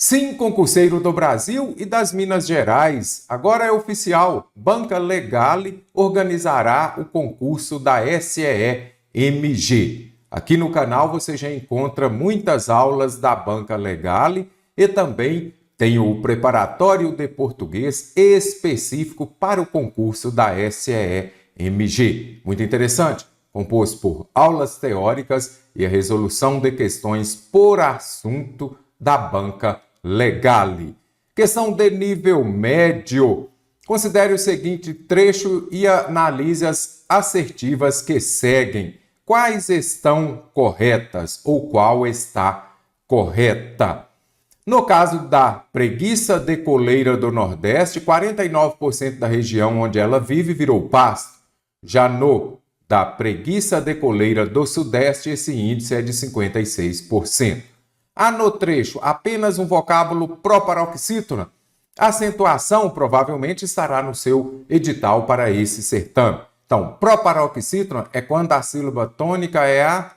Sim, concurseiro do Brasil e das Minas Gerais, agora é oficial. Banca Legale organizará o concurso da SEE-MG. Aqui no canal você já encontra muitas aulas da Banca Legale e também tem o preparatório de português específico para o concurso da SEE-MG. Muito interessante, composto por aulas teóricas e a resolução de questões por assunto da Banca Legale. Questão de nível médio. Considere o seguinte trecho e analise as assertivas que seguem. Quais estão corretas ou qual está correta? No caso da preguiça de coleira do Nordeste, 49% da região onde ela vive virou pasto. Já no da preguiça de coleira do Sudeste, esse índice é de 56%. Há no trecho apenas um vocábulo proparoxítona. A acentuação provavelmente estará no seu edital para esse certame. Então, proparoxítona é quando a sílaba tônica é a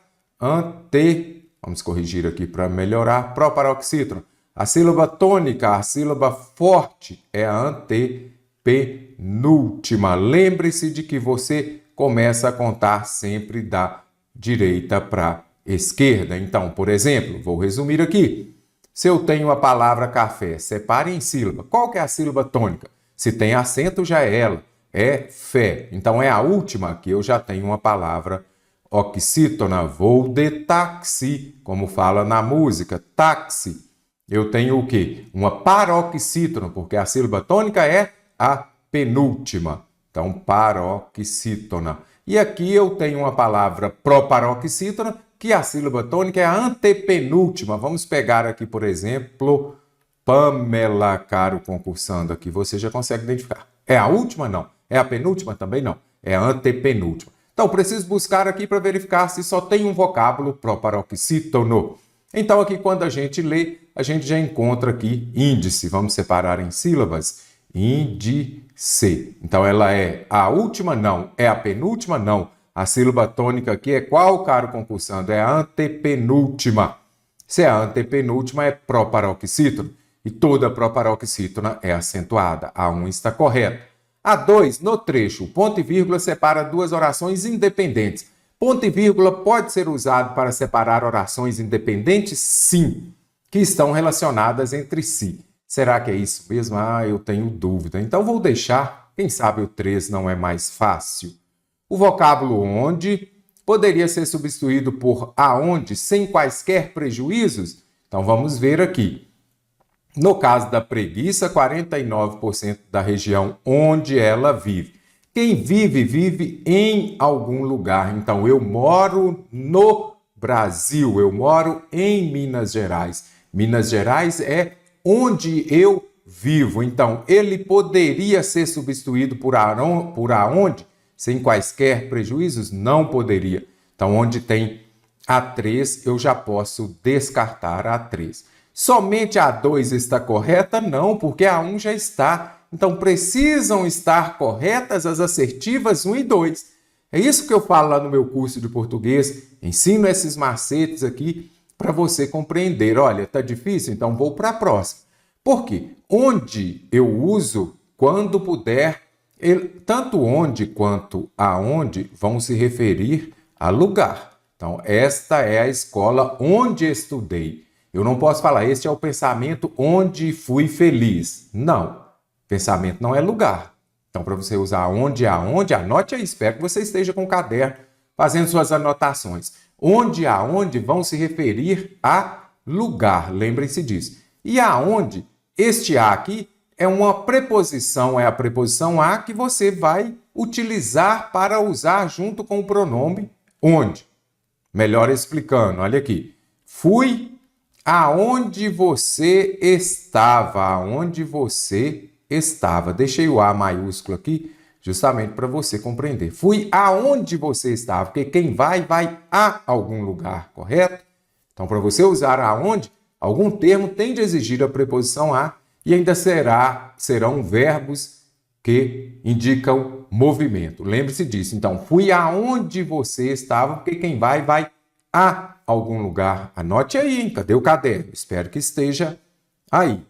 vamos corrigir aqui para melhorar. Proparoxítona. A sílaba tônica, a sílaba forte é a antepenúltima. Lembre-se de que você começa a contar sempre da direita para esquerda. Então, por exemplo, vou resumir aqui. Se eu tenho a palavra café, separe em sílaba. Qual que é a sílaba tônica? Se tem acento, já é ela. É fé. Então, é a última que eu já tenho uma palavra oxítona. Vou de táxi, como fala na música. Táxi. Eu tenho o quê? Uma paroxítona, porque a sílaba tônica é a penúltima. Então, paroxítona. E aqui eu tenho uma palavra proparoxítona, que a sílaba tônica é a antepenúltima. Vamos pegar aqui, por exemplo, Pamela, caro concursando aqui. Você já consegue identificar. É a última? Não. É a penúltima? Também não. É a antepenúltima. Então, preciso buscar aqui para verificar se só tem um vocábulo proparoxítono. Então, aqui quando a gente lê, a gente já encontra aqui índice. Vamos separar em sílabas. Índice. Então, ela é a última? Não. É a penúltima? Não. A sílaba tônica aqui é qual, caro concursando? É a antepenúltima. Se é a antepenúltima, é proparoxítono. E toda proparoxítona é acentuada. A 1 está correta. A 2, no trecho, ponto e vírgula separa duas orações independentes. Ponto e vírgula pode ser usado para separar orações independentes? Sim, que estão relacionadas entre si. Será que é isso mesmo? Eu tenho dúvida. Então vou deixar, quem sabe o 3 não é mais fácil. O vocábulo onde poderia ser substituído por aonde sem quaisquer prejuízos? Então vamos ver aqui. No caso da preguiça, 49% da região onde ela vive. Quem vive, vive em algum lugar. Então eu moro no Brasil, eu moro em Minas Gerais. Minas Gerais é onde eu vivo. Então ele poderia ser substituído por aonde? Sem quaisquer prejuízos? Não poderia. Então, onde tem A3, eu já posso descartar A3. Somente a 2 está correta? Não, porque a 1 já está. Então, precisam estar corretas as assertivas 1 e 2. É isso que eu falo lá no meu curso de português. Ensino esses macetes aqui para você compreender. Olha, tá difícil? Então, vou para a próxima. Por quê? Onde eu uso quando puder. Tanto onde quanto aonde vão se referir a lugar. Então, esta é a escola onde estudei. Eu não posso falar, este é o pensamento onde fui feliz. Não, pensamento não é lugar. Então, para você usar onde e aonde, anote aí, espero que você esteja com o caderno fazendo suas anotações. Onde e aonde vão se referir a lugar, lembrem-se disso. E aonde, este a aqui, é uma preposição, é a preposição a que você vai utilizar para usar junto com o pronome onde. Melhor explicando, olha aqui. Fui aonde você estava, aonde você estava. Deixei o A maiúsculo aqui, justamente para você compreender. Fui aonde você estava, porque quem vai, vai a algum lugar, correto? Então, para você usar aonde, algum termo tem de exigir a preposição a, e ainda serão verbos que indicam movimento. Lembre-se disso. Então, fui aonde você estava, porque quem vai, vai a algum lugar. Anote aí, hein? Cadê o caderno? Espero que esteja Aí,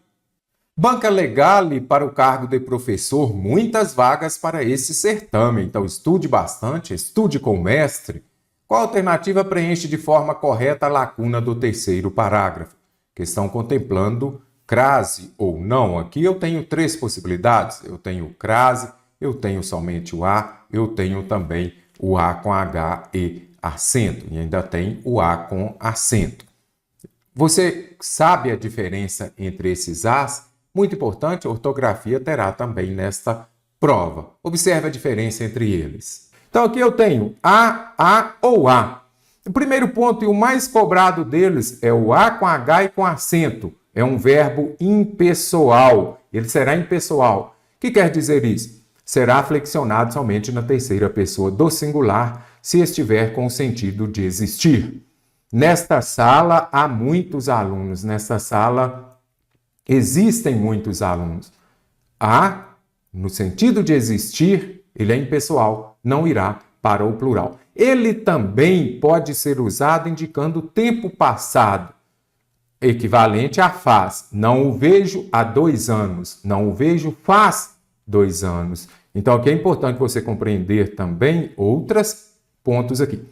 banca legale para o cargo de professor, muitas vagas para esse certame. Então, estude bastante, estude com o mestre. Qual alternativa preenche de forma correta a lacuna do terceiro parágrafo? Questão contemplando crase ou não. Aqui eu tenho 3 possibilidades. Eu tenho crase, eu tenho somente o A, eu tenho também o A com H e acento. E ainda tem o A com acento. Você sabe a diferença entre esses As? Muito importante, a ortografia terá também nesta prova. Observe a diferença entre eles. Então aqui eu tenho A ou A. O primeiro ponto e o mais cobrado deles é o A com H e com acento. É um verbo impessoal. Ele será impessoal. O que quer dizer isso? Será flexionado somente na terceira pessoa do singular se estiver com o sentido de existir. Nesta sala há muitos alunos. Nesta sala existem muitos alunos. A, no sentido de existir, ele é impessoal, não irá para o plural. Ele também pode ser usado indicando tempo passado, equivalente a faz. Não o vejo há 2 anos. Não o vejo faz 2 anos. Então, aqui é importante você compreender também outros pontos aqui.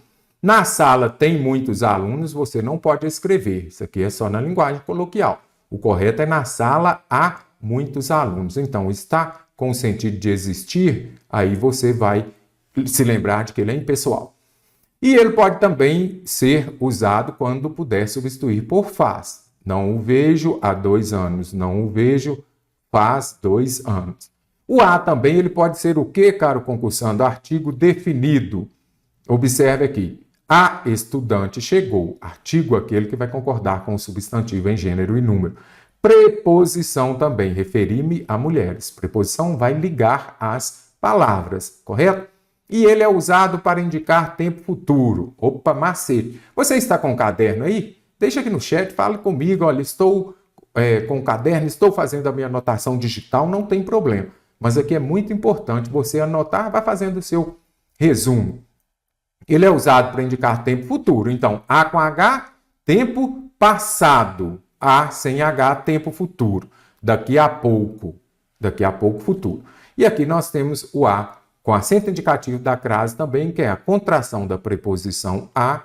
Na sala tem muitos alunos, você não pode escrever. Isso aqui é só na linguagem coloquial. O correto é na sala há muitos alunos. Então, está com o sentido de existir, aí você vai se lembrar de que ele é impessoal. E ele pode também ser usado quando puder substituir por faz. Não o vejo há 2 anos. Não o vejo faz 2 anos. O A também ele pode ser o quê, caro concursando? Artigo definido. Observe aqui. A estudante chegou. Artigo aquele que vai concordar com o substantivo em gênero e número. Preposição também. Referi-me a mulheres. Preposição vai ligar as palavras, correto? E ele é usado para indicar tempo futuro. Opa, macete. Você está com o caderno aí? Deixa aqui no chat, fale comigo. Olha, estou com o caderno, estou fazendo a minha anotação digital, não tem problema. Mas aqui é muito importante você anotar, vai fazendo o seu resumo. Ele é usado para indicar tempo futuro. Então, A com H, tempo passado. A sem H, tempo futuro. Daqui a pouco, futuro. E aqui nós temos o A com acento indicativo da crase também, que é a contração da preposição a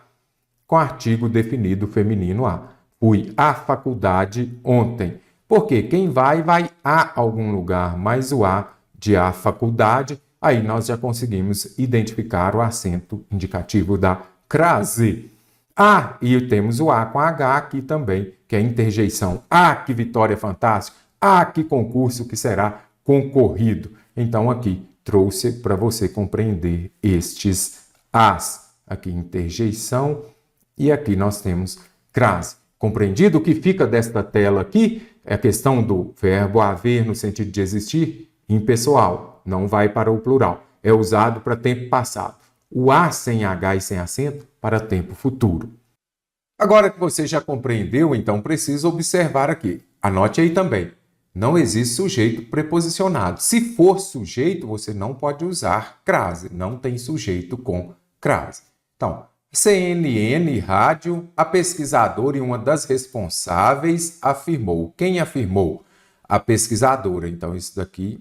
com artigo definido feminino a. Fui à faculdade ontem. Porque quem vai a algum lugar, mas o a de a faculdade, aí nós já conseguimos identificar o acento indicativo da crase. Ah, e temos o A com H aqui também, que é a interjeição. Ah, que vitória fantástica! Ah, que concurso que será concorrido! Então, aqui trouxe para você compreender estes As. Aqui, interjeição, e aqui nós temos crase. Compreendido? O que fica desta tela aqui é a questão do verbo haver no sentido de existir, impessoal, não vai para o plural. É usado para tempo passado. O A sem H e sem acento para tempo futuro. Agora que você já compreendeu, então precisa observar aqui. Anote aí também. Não existe sujeito preposicionado. Se for sujeito, você não pode usar crase. Não tem sujeito com crase. Então, CNN Rádio, a pesquisadora e uma das responsáveis afirmou. Quem afirmou? A pesquisadora. Então, isso daqui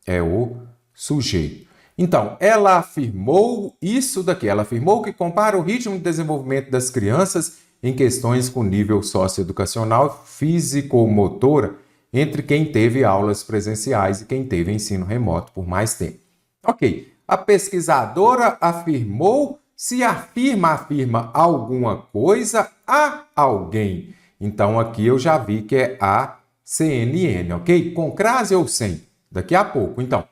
é o sujeito. Então, ela afirmou isso daqui. Ela afirmou que compara o ritmo de desenvolvimento das crianças em questões com nível socioeducacional, físico-motora, entre quem teve aulas presenciais e quem teve ensino remoto por mais tempo. Ok. A pesquisadora afirmou, se afirma alguma coisa a alguém. Então, aqui eu já vi que é a CNN, ok? Com crase ou sem? Daqui a pouco. Então,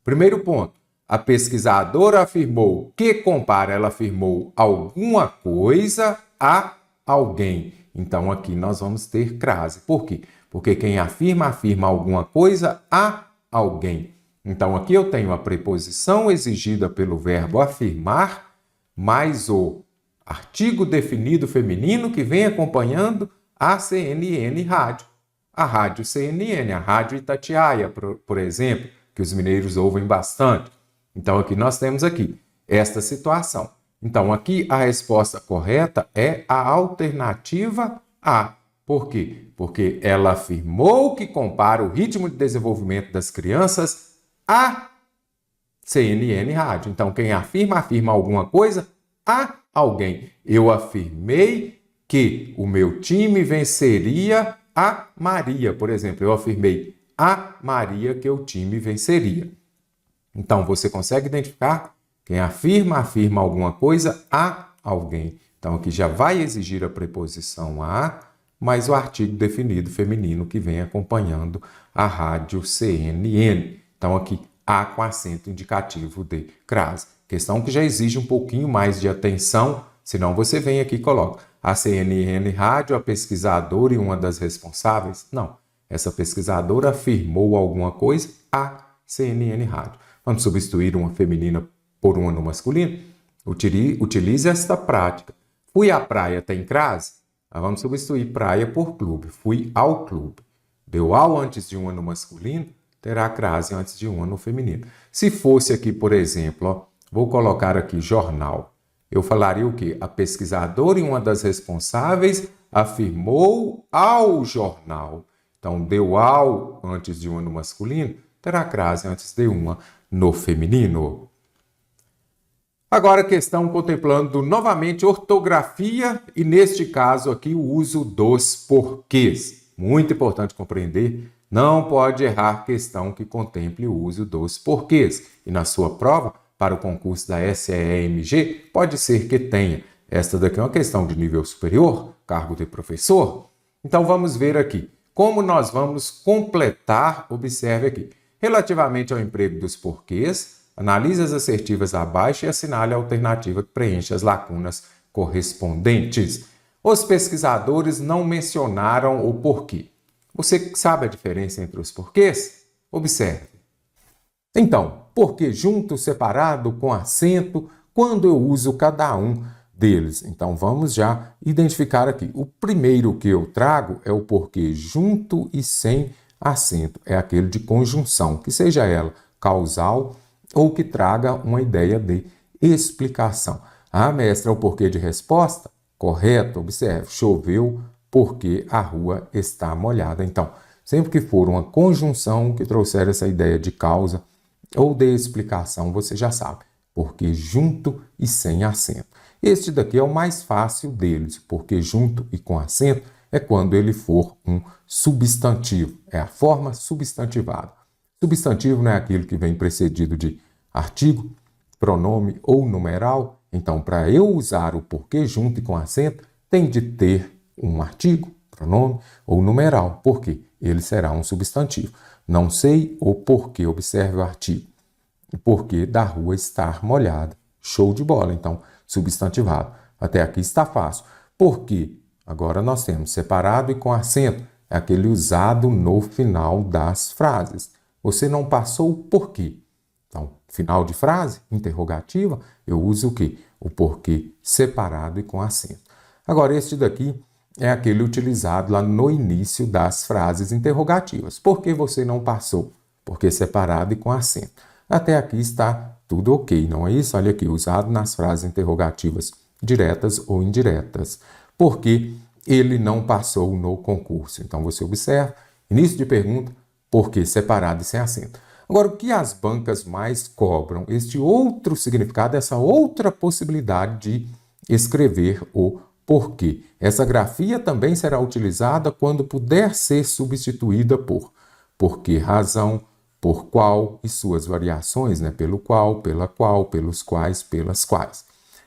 primeiro ponto. A pesquisadora afirmou que compara, ela afirmou alguma coisa a alguém. Então, aqui nós vamos ter crase. Por quê? Porque quem afirma alguma coisa a alguém. Então, aqui eu tenho a preposição exigida pelo verbo afirmar, mais o artigo definido feminino que vem acompanhando a CNN Rádio. A Rádio CNN, a Rádio Itatiaia, por exemplo, que os mineiros ouvem bastante. Então, aqui nós temos aqui esta situação. Então, aqui a resposta correta é a alternativa A. Por quê? Porque ela afirmou que compara o ritmo de desenvolvimento das crianças a CNN Rádio. Então, quem afirma alguma coisa a alguém. Eu afirmei que o meu time venceria a Maria, por exemplo. Eu afirmei a Maria que o time venceria. Então, você consegue identificar? Quem afirma alguma coisa a alguém. Então, aqui já vai exigir a preposição a, mais o artigo definido feminino que vem acompanhando a rádio CNN. Então, aqui, a com acento indicativo de crase. Questão que já exige um pouquinho mais de atenção, senão você vem aqui e coloca a CNN Rádio, a pesquisadora e uma das responsáveis. Não, essa pesquisadora afirmou alguma coisa a CNN Rádio. Vamos substituir uma feminina por uma no masculino? Utilize esta prática. Fui à praia, tem crase? Vamos substituir praia por clube. Fui ao clube. Deu ao antes de uma no masculino, terá crase antes de uma no feminino. Se fosse aqui, por exemplo, vou colocar aqui jornal. Eu falaria o quê? A pesquisadora e uma das responsáveis afirmou ao jornal. Então, deu ao antes de uma no masculino, terá crase antes de uma no feminino. Agora, questão contemplando novamente ortografia e, neste caso aqui, o uso dos porquês. Muito importante compreender, não pode errar questão que contemple o uso dos porquês. E na sua prova, para o concurso da SEMG, pode ser que tenha. Esta daqui é uma questão de nível superior, cargo de professor. Então, vamos ver aqui. Como nós vamos completar, observe aqui. Relativamente ao emprego dos porquês, analise as assertivas abaixo e assinale a alternativa que preenche as lacunas correspondentes. Os pesquisadores não mencionaram o porquê. Você sabe a diferença entre os porquês? Observe. Então, porquê junto, separado, com acento, quando eu uso cada um deles? Então, vamos já identificar aqui. O primeiro que eu trago é o porquê junto e sem acento. É aquele de conjunção, que seja ela causal ou que traga uma ideia de explicação. Ah, mestre, é o porquê de resposta? Correto, observe, choveu porque a rua está molhada. Então, sempre que for uma conjunção que trouxer essa ideia de causa ou de explicação, você já sabe, porque junto e sem acento. Este daqui é o mais fácil deles, porque junto e com acento é quando ele for um substantivo, é a forma substantivada. Substantivo não é aquilo que vem precedido de artigo, pronome ou numeral. Então, para eu usar o porquê junto e com acento, tem de ter um artigo, pronome ou numeral, porque ele será um substantivo. Não sei o porquê, observe o artigo. O porquê da rua estar molhada. Show de bola, então, substantivado. Até aqui está fácil. Porquê? Agora nós temos separado e com acento. É aquele usado no final das frases. Você não passou o porquê. Então, final de frase, interrogativa, eu uso o quê? O porquê separado e com acento. Agora, este daqui é aquele utilizado lá no início das frases interrogativas. Por que você não passou? Porque separado e com acento. Até aqui está tudo ok, não é isso? Olha aqui, usado nas frases interrogativas diretas ou indiretas. Por que ele não passou no concurso? Então, você observa, início de pergunta, por que separado e sem acento. Agora, o que as bancas mais cobram? Este outro significado, essa outra possibilidade de escrever o porquê. Essa grafia também será utilizada quando puder ser substituída por porquê, razão, por qual e suas variações, né? Pelo qual, pela qual, pelos quais, pelas quais.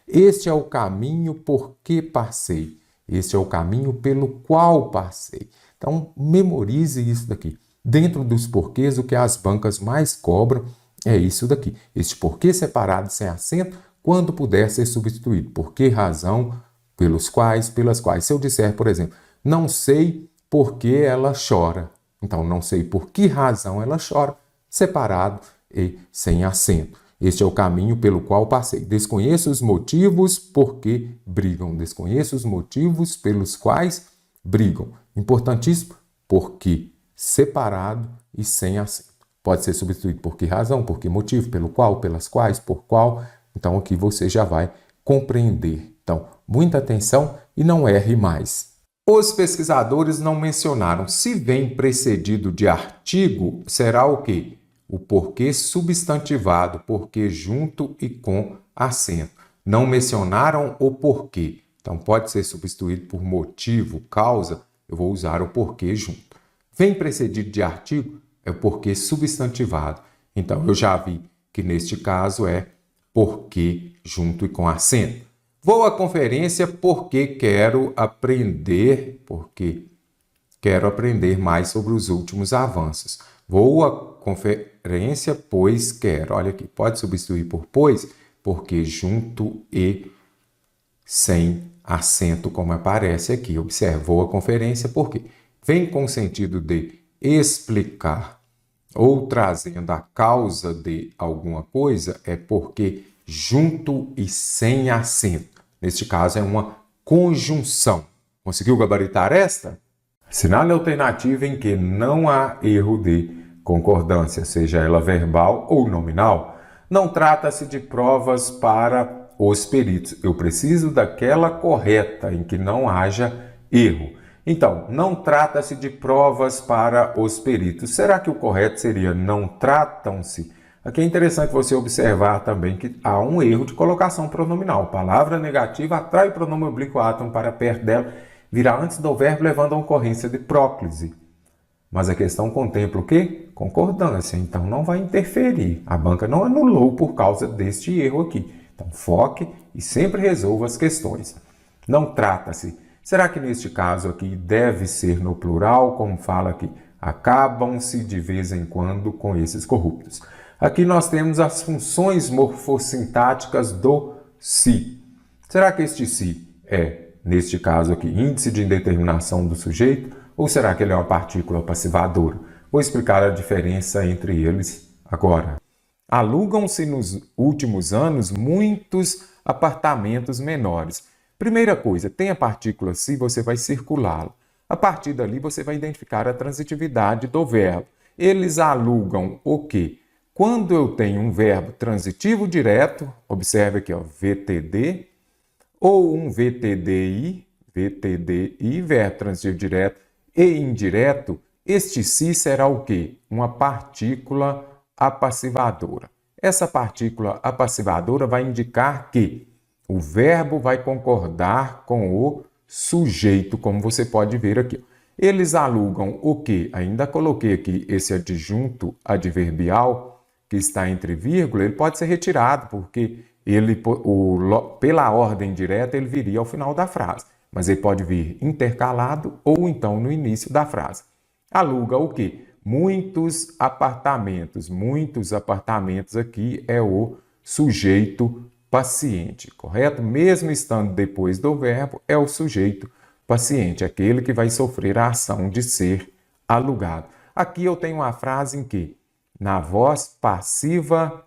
Este é o caminho por que passei. Este é o caminho pelo qual passei. Então, memorize isso daqui. Dentro dos porquês, o que as bancas mais cobram é isso daqui. Este porquê separado sem acento, quando puder ser substituído. Porquê, razão, pelos quais, pelas quais. Se eu disser, por exemplo, não sei por que ela chora. Então, não sei por que razão ela chora, separado e sem acento. Este é o caminho pelo qual passei. Desconheço os motivos por que brigam. Desconheço os motivos pelos quais brigam. Importantíssimo, porque separado e sem acento. Pode ser substituído por que razão, por que motivo, pelo qual, pelas quais, por qual. Então, aqui você já vai compreender. Então, muita atenção e não erre mais. Os pesquisadores não mencionaram. Se vem precedido de artigo, será o quê? O porquê substantivado, porquê junto e com acento. Não mencionaram o porquê. Então, pode ser substituído por motivo, causa. Eu vou usar o porquê junto. Vem precedido de artigo, é o porquê substantivado. Então, eu já vi que neste caso é porquê junto e com acento. Vou à conferência porque quero aprender mais sobre os últimos avanços. Vou à conferência pois quero. Olha aqui, pode substituir por pois, porque junto e sem acento, como aparece aqui. Observe, vou à conferência porque vem com o sentido de explicar ou trazendo a causa de alguma coisa, é porque junto e sem acento. Neste caso, é uma conjunção. Conseguiu gabaritar esta? Assinale a alternativa em que não há erro de concordância, seja ela verbal ou nominal. Não trata-se de provas para os peritos. Eu preciso daquela correta, em que não haja erro. Então, não trata-se de provas para os peritos. Será que o correto seria não tratam-se? Aqui é interessante você observar também que há um erro de colocação pronominal. Palavra negativa atrai o pronome oblíquo átomo para perto dela, virá antes do verbo, levando à ocorrência de próclise. Mas a questão contempla o quê? Concordância. Então, não vai interferir. A banca não anulou por causa deste erro aqui. Então, foque e sempre resolva as questões. Não trata-se. Será que neste caso aqui deve ser no plural, como fala aqui? Acabam-se de vez em quando com esses corruptos. Aqui nós temos as funções morfossintáticas do se. Será que este se é, neste caso aqui, índice de indeterminação do sujeito? Ou será que ele é uma partícula passivadora? Vou explicar a diferença entre eles agora. Alugam-se nos últimos anos muitos apartamentos menores. Primeira coisa, tem a partícula se, você vai circulá-la. A partir dali você vai identificar a transitividade do verbo. Eles alugam o quê? Quando eu tenho um verbo transitivo direto, observe aqui, ó, VTD, ou um VTDI, verbo transitivo direto e indireto, este se será o quê? Uma partícula apassivadora. Essa partícula apassivadora vai indicar que o verbo vai concordar com o sujeito, como você pode ver aqui. Eles alugam o quê? Ainda coloquei aqui esse adjunto adverbial, que está entre vírgula, ele pode ser retirado, porque pela ordem direta ele viria ao final da frase. Mas ele pode vir intercalado ou então no início da frase. Aluga o quê? Muitos apartamentos. Muitos apartamentos aqui é o sujeito paciente, correto? Mesmo estando depois do verbo, é o sujeito paciente, aquele que vai sofrer a ação de ser alugado. Aqui eu tenho uma frase em que na voz passiva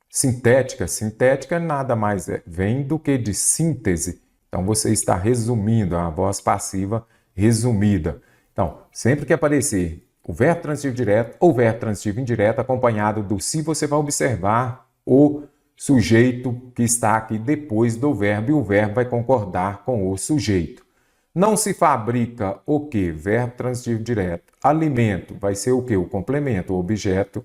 sintética. Sintética nada mais vem do que de síntese. Então, você está resumindo, a voz passiva resumida. Então, sempre que aparecer o verbo transitivo direto ou verbo transitivo indireto acompanhado do se, você vai observar o sujeito que está aqui depois do verbo e o verbo vai concordar com o sujeito. Não se fabrica o quê? Verbo transitivo direto. Alimento vai ser o quê? O complemento, o objeto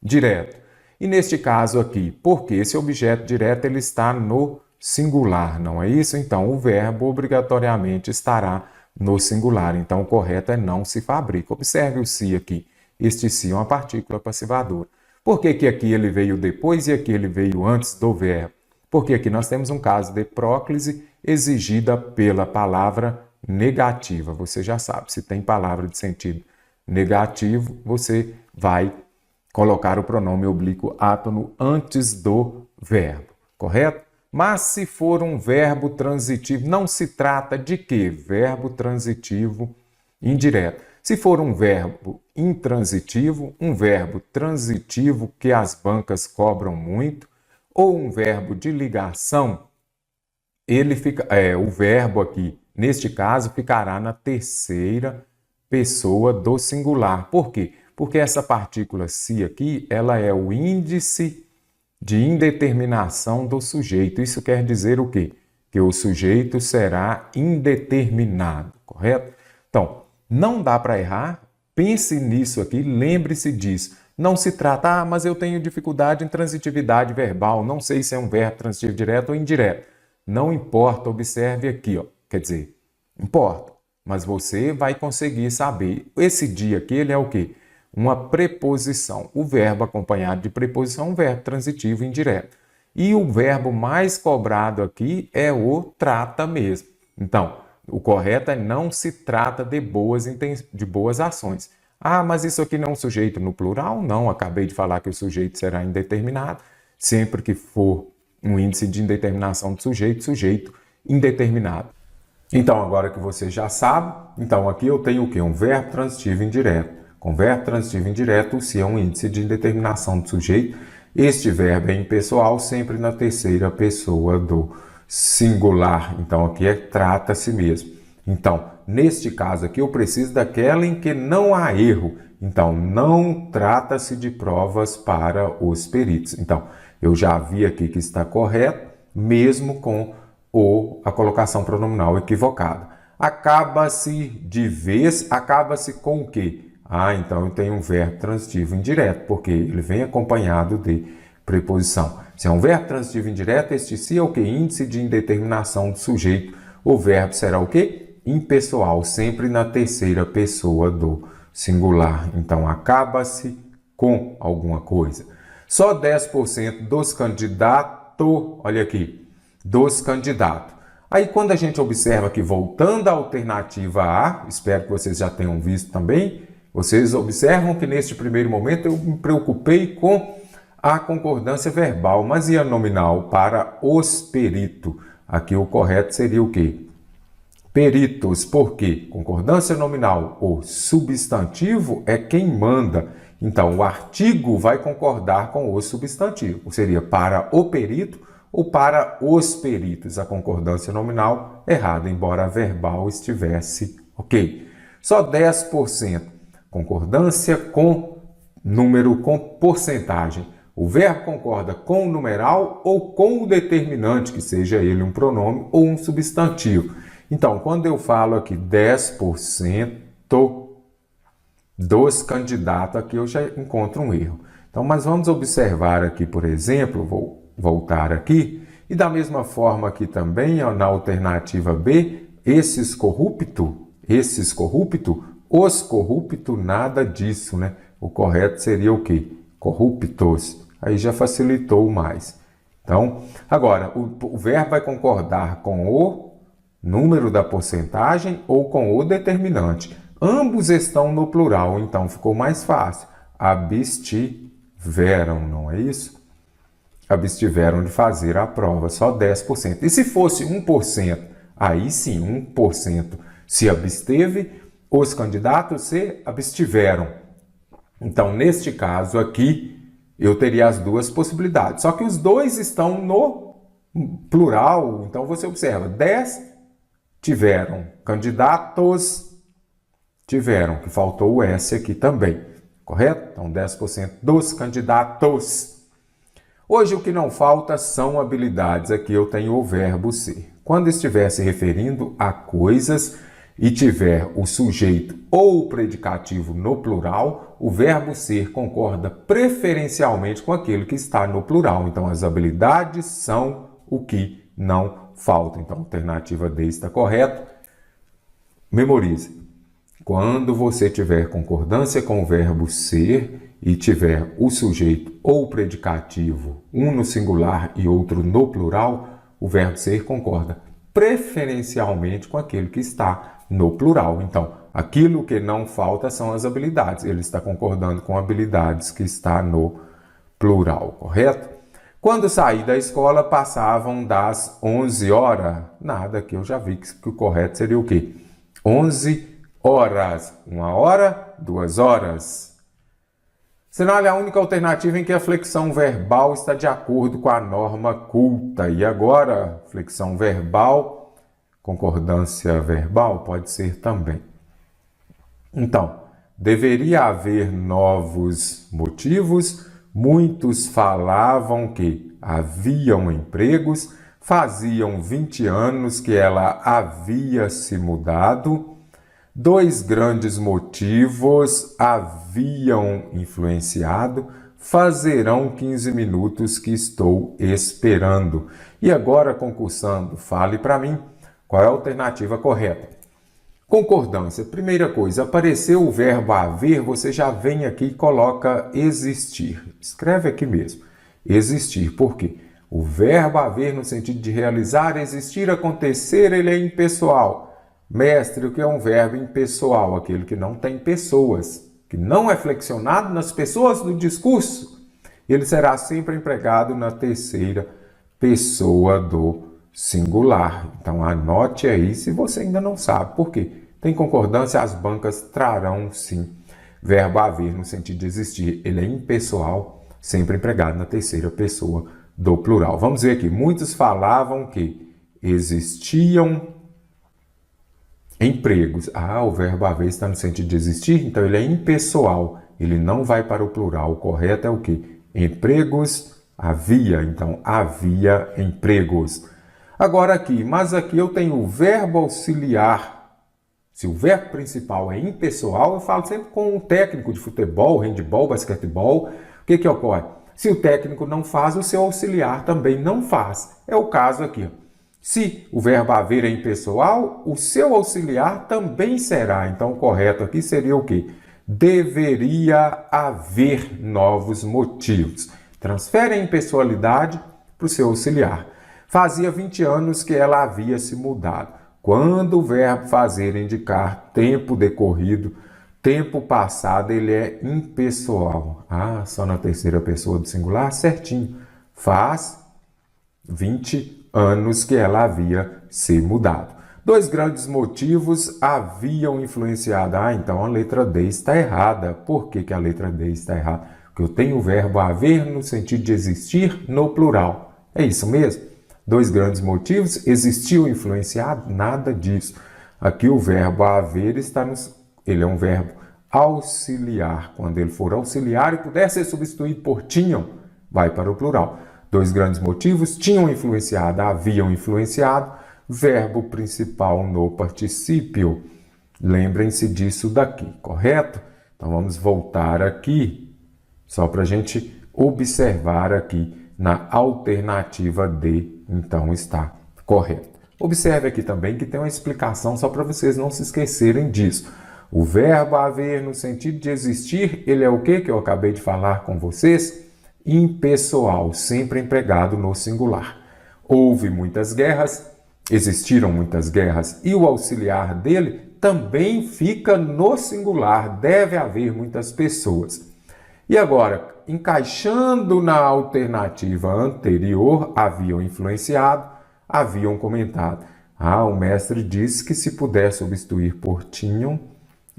direto. E neste caso aqui, porque esse objeto direto ele está no singular, não é isso? Então, o verbo obrigatoriamente estará no singular. Então, o correto é não se fabrica. Observe o se aqui. Este se é uma partícula passivadora. Por que que aqui ele veio depois e aqui ele veio antes do verbo? Porque aqui nós temos um caso de próclise exigida pela palavra negativa. Você já sabe, se tem palavra de sentido negativo, você vai colocar o pronome oblíquo átono antes do verbo, correto? Mas se for um verbo transitivo, não se trata de quê? Verbo transitivo indireto. Se for um verbo intransitivo, um verbo transitivo que as bancas cobram muito, ou um verbo de ligação, o verbo aqui, neste caso, ficará na terceira pessoa do singular. Por quê? Porque essa partícula se aqui, ela é o índice de indeterminação do sujeito. Isso quer dizer o quê? que o sujeito será indeterminado, correto? Então, não dá para errar. Pense nisso aqui, lembre-se disso. Não se trata, mas eu tenho dificuldade em transitividade verbal, não sei se é um verbo transitivo direto ou indireto. Não importa, observe aqui, ó. Quer dizer, importa, mas você vai conseguir saber. Esse dia aqui, ele é o quê? Uma preposição. O verbo acompanhado de preposição é um verbo transitivo indireto. E o verbo mais cobrado aqui é o trata mesmo. Então, o correto é não se trata de boas ações. Ah, mas isso aqui não é um sujeito no plural? Não, acabei de falar que o sujeito será indeterminado. Sempre que for um índice de indeterminação do sujeito, sujeito indeterminado. Então, agora que você já sabe, então aqui eu tenho o quê? Um verbo transitivo indireto. Com verbo transitivo indireto, se é um índice de indeterminação do sujeito, este verbo é impessoal, sempre na terceira pessoa do singular. Então, aqui é trata-se mesmo. Então, neste caso aqui, eu preciso daquela em que não há erro. Então, não trata-se de provas para os peritos. Então, eu já vi aqui que está correto, mesmo com a colocação pronominal equivocada. Acaba-se de vez, acaba-se com o quê? Ah, então eu tenho um verbo transitivo indireto, porque ele vem acompanhado de preposição. Se é um verbo transitivo indireto, este se é o quê? Índice de indeterminação do sujeito. O verbo será o quê? Impessoal, sempre na terceira pessoa do singular. Então, acaba-se com alguma coisa. Só 10% dos candidatos, olha aqui, dos candidatos. Aí, quando a gente observa que, voltando à alternativa A, espero que vocês já tenham visto também, vocês observam que neste primeiro momento eu me preocupei com a concordância verbal, mas e a nominal para os peritos? Aqui o correto seria o quê? Peritos, por quê? Concordância nominal, o substantivo é quem manda. Então, o artigo vai concordar com o substantivo. Seria para o perito ou para os peritos. A concordância nominal errada, embora a verbal estivesse ok. Só 10%. Concordância com número, com porcentagem. O verbo concorda com o numeral ou com o determinante, que seja ele um pronome ou um substantivo. Então, quando eu falo aqui 10% dos candidatos, aqui eu já encontro um erro. Então, mas vamos observar aqui, por exemplo, vou voltar aqui, e da mesma forma aqui também, na alternativa B, os corruptos, nada disso, né? O correto seria o quê? Corruptos. Aí já facilitou mais. Então, agora, o verbo vai concordar com o número da porcentagem ou com o determinante. Ambos estão no plural, então ficou mais fácil. Abstiveram, não é isso? Abstiveram de fazer a prova, só 10%. E se fosse 1%? Aí sim, 1% se absteve, os candidatos se abstiveram. Então, neste caso aqui, eu teria as duas possibilidades. Só que os dois estão no plural, então você observa, 10 tiveram, candidatos tiveram, que faltou o S aqui também, correto? Então, 10% dos candidatos. Hoje, o que não falta são habilidades. Aqui eu tenho o verbo ser. Quando estiver se referindo a coisas e tiver o sujeito ou o predicativo no plural, o verbo ser concorda preferencialmente com aquele que está no plural. Então, as habilidades são o que não falta. Então, a alternativa D está correta. Memorize. Quando você tiver concordância com o verbo ser e tiver o sujeito ou o predicativo, um no singular e outro no plural, o verbo ser concorda preferencialmente com aquele que está no plural. Então, aquilo que não falta são as habilidades. Ele está concordando com habilidades que está no plural, correto? Quando saí da escola, passavam das 11 horas. Nada, que eu já vi que o correto seria o quê? 11 horas. 1 hora, 2 horas. Senão, é a única alternativa em que a flexão verbal está de acordo com a norma culta. E agora, flexão verbal, concordância verbal pode ser também. Então, deveria haver novos motivos. Muitos falavam que haviam empregos. Faziam 20 anos que ela havia se mudado. 2 grandes motivos haviam influenciado. Fazerão 15 minutos que estou esperando. E agora, concursando, fale para mim qual é a alternativa correta. Concordância. Primeira coisa, apareceu o verbo haver, você já vem aqui e coloca existir. Escreve aqui mesmo. Existir. Por quê? O verbo haver, no sentido de realizar, existir, acontecer, ele é impessoal. Mestre, o que é um verbo impessoal? Aquele que não tem pessoas, que não é flexionado nas pessoas do discurso. Ele será sempre empregado na terceira pessoa do singular. Então, anote aí se você ainda não sabe. Por quê? Tem concordância, as bancas trarão, sim, verbo haver, no sentido de existir. Ele é impessoal, sempre empregado na terceira pessoa do plural. Vamos ver aqui. Muitos falavam que existiam empregos. O verbo haver está no sentido de existir, então ele é impessoal. Ele não vai para o plural. O correto é o quê? Empregos havia. Então, havia empregos. Agora aqui, mas aqui eu tenho o verbo auxiliar. Se o verbo principal é impessoal, eu falo sempre com um técnico de futebol, handebol, basquetebol. O que ocorre? Se o técnico não faz, o seu auxiliar também não faz. É o caso aqui. Se o verbo haver é impessoal, o seu auxiliar também será. Então, o correto aqui seria o quê? Deveria haver novos motivos. Transfere a impessoalidade para o seu auxiliar. Fazia 20 anos que ela havia se mudado. Quando o verbo fazer indicar tempo decorrido, tempo passado, ele é impessoal. Só na terceira pessoa do singular? Certinho. Faz 20 anos que ela havia se mudado. 2 grandes motivos haviam influenciado. Então a letra D está errada. Por que a letra D está errada? Porque eu tenho o verbo haver no sentido de existir no plural. É isso mesmo? 2 grandes motivos. Existiu influenciado? Nada disso. Aqui o verbo haver está ele é um verbo auxiliar. Quando ele for auxiliar e puder ser substituído por tinham, vai para o plural. 2 grandes motivos. Tinham influenciado, haviam influenciado. Verbo principal no particípio. Lembrem-se disso daqui, correto? Então vamos voltar aqui, só para a gente observar aqui na alternativa D. Então está correto. Observe aqui também que tem uma explicação só para vocês não se esquecerem disso. O verbo haver no sentido de existir, ele é o que eu acabei de falar com vocês? Impessoal, sempre empregado no singular. Houve muitas guerras, existiram muitas guerras e o auxiliar dele também fica no singular. Deve haver muitas pessoas. E agora, encaixando na alternativa anterior, haviam influenciado, haviam comentado. O mestre disse que se puder substituir por tinham,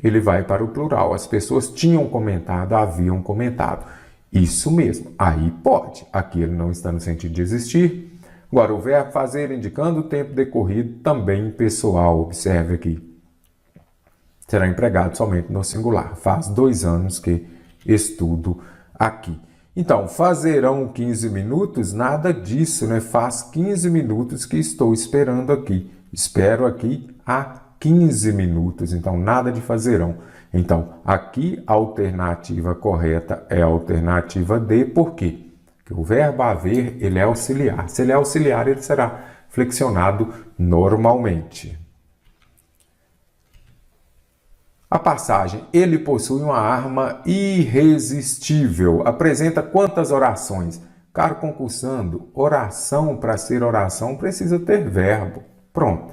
ele vai para o plural. As pessoas tinham comentado, haviam comentado. Isso mesmo, aí pode. Aqui ele não está no sentido de existir. Agora, o verbo fazer indicando o tempo decorrido também pessoal. Observe aqui. Será empregado somente no singular. Faz 2 anos que estudo aqui. Então, fazerão 15 minutos? Nada disso, né? Faz 15 minutos que estou esperando aqui. Espero aqui há 15 minutos. Então, nada de fazerão. Então, aqui a alternativa correta é a alternativa D. Por quê? Porque o verbo haver, ele é auxiliar. Se ele é auxiliar, ele será flexionado normalmente. A passagem, ele possui uma arma irresistível. Apresenta quantas orações? Caro concursando, oração, para ser oração, precisa ter verbo. Pronto.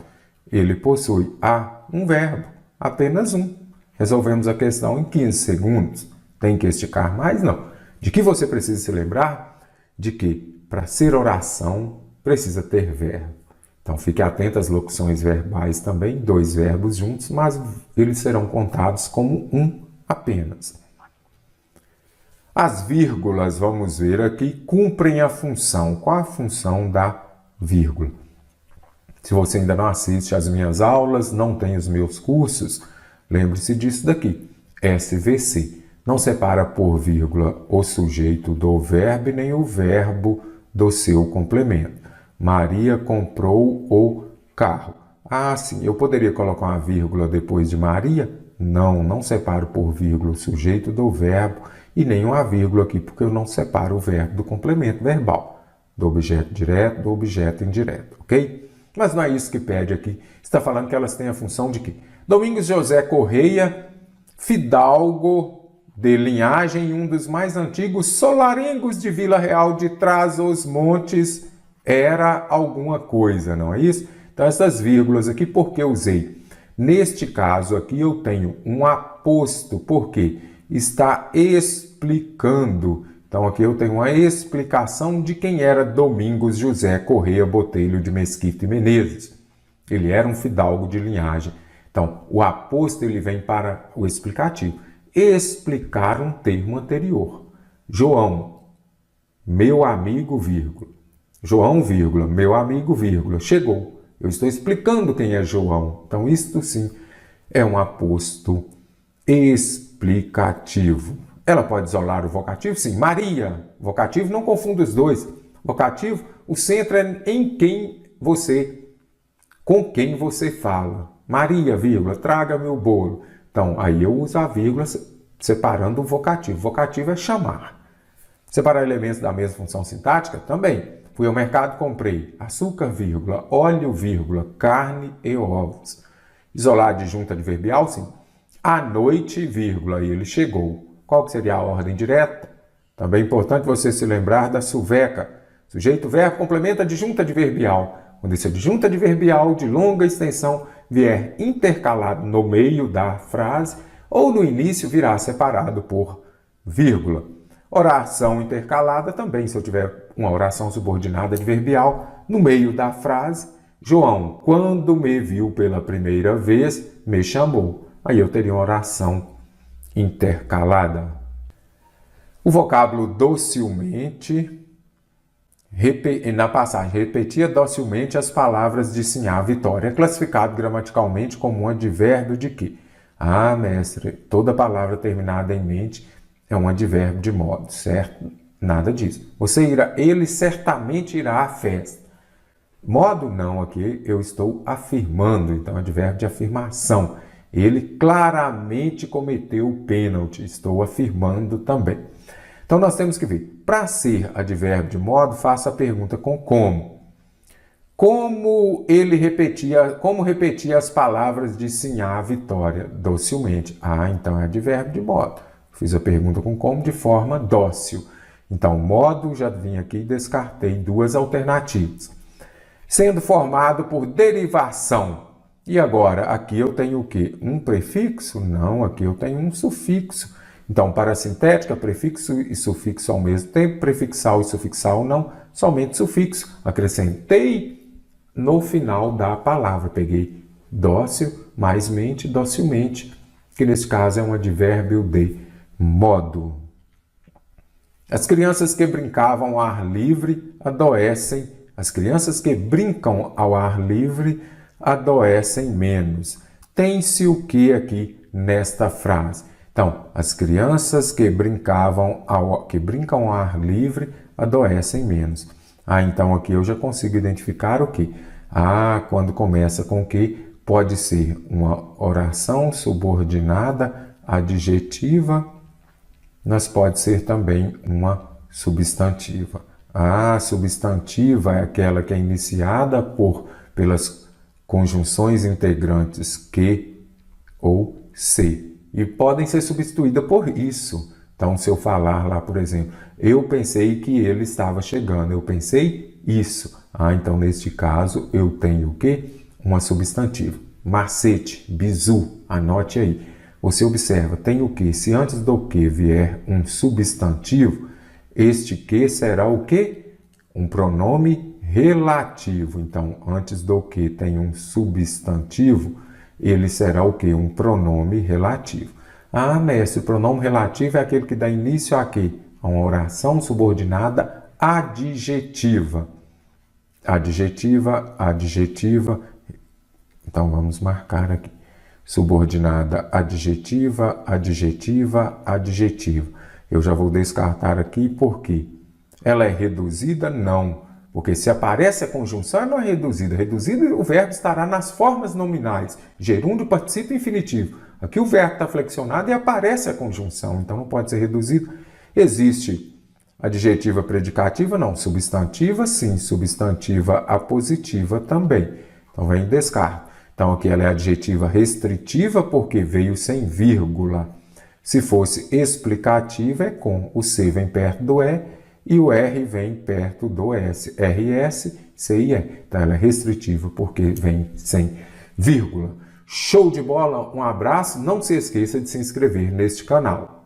Ele possui um verbo, apenas um. Resolvemos a questão em 15 segundos. Tem que esticar mais? Não. De que você precisa se lembrar? De que, para ser oração, precisa ter verbo. Então, fique atento às locuções verbais também, 2 verbos juntos, mas eles serão contados como um apenas. As vírgulas, vamos ver aqui, cumprem a função. Qual a função da vírgula? Se você ainda não assiste às minhas aulas, não tem os meus cursos, lembre-se disso daqui, SVC. Não separa por vírgula o sujeito do verbo nem o verbo do seu complemento. Maria comprou o carro. Ah, sim, eu poderia colocar uma vírgula depois de Maria? Não, não separo por vírgula o sujeito do verbo e nem uma vírgula aqui, porque eu não separo o verbo do complemento verbal, do objeto direto, do objeto indireto, ok? Mas não é isso que pede aqui. Está falando que elas têm a função de quê? Domingos José Correia, fidalgo de linhagem, um dos mais antigos solarengos de Vila Real de Trás-os-Montes, era alguma coisa, não é isso? Então, essas vírgulas aqui, por que eu usei? Neste caso aqui, eu tenho um aposto, porque está explicando. Então, aqui eu tenho uma explicação de quem era Domingos José Correia Botelho de Mesquita e Menezes. Ele era um fidalgo de linhagem. Então, o aposto ele vem para o explicativo. Explicar um termo anterior. João, meu amigo, vírgula. João, vírgula, meu amigo, vírgula, chegou. Eu estou explicando quem é João. Então, isto sim é um aposto explicativo. Ela pode isolar o vocativo? Sim. Maria, vocativo, não confunda os dois. Vocativo, o centro é com quem você fala. Maria, vírgula, traga-me o bolo. Então, aí eu uso a vírgula separando o vocativo. Vocativo é chamar. Separar elementos da mesma função sintática? Também. Fui ao mercado, comprei açúcar, vírgula, óleo, vírgula, carne e ovos. Isolar a adjunta adverbial, sim. À noite, vírgula, e ele chegou. Qual que seria a ordem direta? Também é importante você se lembrar da suveca. Sujeito, verbo, complemento, adjunta adverbial. Quando esse adjunta adverbial de longa extensão vier intercalado no meio da frase ou no início virá separado por vírgula. Oração intercalada também, se eu tiver uma oração subordinada adverbial no meio da frase. João, quando me viu pela primeira vez, me chamou. Aí eu teria uma oração intercalada. O vocábulo docilmente, na passagem, repetia docilmente as palavras de Sinhá Vitória. É classificado gramaticalmente como um advérbio de quê? Ah, mestre, toda palavra terminada em mente é um advérbio de modo, certo? Nada disso. Ele certamente irá à festa. Modo não, aqui eu estou afirmando, então advérbio de afirmação. Ele claramente cometeu o pênalti, estou afirmando também. Então nós temos que ver, para ser advérbio de modo, faça a pergunta com como. Como repetia as palavras de Sinhá Vitória? Docilmente. Ah, então é advérbio de modo. Fiz a pergunta com como de forma dócil. Então, modo, já vim aqui e descartei duas alternativas. Sendo formado por derivação. E agora, aqui eu tenho o quê? Um prefixo? Não, aqui eu tenho um sufixo. Então, para a sintética, prefixo e sufixo ao mesmo tempo, prefixal e sufixal não, somente sufixo. Acrescentei no final da palavra. Peguei dócil mais mente, docilmente, que nesse caso é um advérbio de modo. As crianças que brincavam ao ar livre adoecem. As crianças que brincam ao ar livre adoecem menos. Tem-se o que aqui nesta frase? Então, as crianças que brincam ao ar livre adoecem menos. Ah, então aqui eu já consigo identificar o que? Ah, quando começa com o que? Pode ser uma oração subordinada adjetiva, mas pode ser também uma substantiva. A substantiva é aquela que é iniciada pelas conjunções integrantes que ou se. E podem ser substituídas por isso. Então, se eu falar lá, por exemplo, eu pensei que ele estava chegando, eu pensei isso. Ah, então, neste caso, eu tenho o quê? Uma substantiva. Macete, bizu, anote aí. Você observa, tem o que? Se antes do que vier um substantivo, este que será o quê? Um pronome relativo. Então, antes do que tem um substantivo, ele será o quê? Um pronome relativo. Ah, mestre, o pronome relativo é aquele que dá início a quê? A uma oração subordinada adjetiva. Adjetiva, adjetiva. Então, vamos marcar aqui. Subordinada adjetiva, adjetiva, adjetiva. Eu já vou descartar aqui porque ela é reduzida? Não, Porque se aparece a conjunção, não é reduzida. Reduzida, o verbo estará nas formas nominais, gerúndio, particípio infinitivo. Aqui o verbo está flexionado e aparece a conjunção, então não pode ser reduzido. Existe adjetiva predicativa? Não. Substantiva? Sim. Substantiva apositiva também. Então vem descargo. Então aqui ela é adjetiva restritiva porque veio sem vírgula. Se fosse explicativa é com. O C vem perto do E e o R vem perto do S. RS, C e E. Então ela é restritiva porque vem sem vírgula. Show de bola, um abraço, não se esqueça de se inscrever neste canal.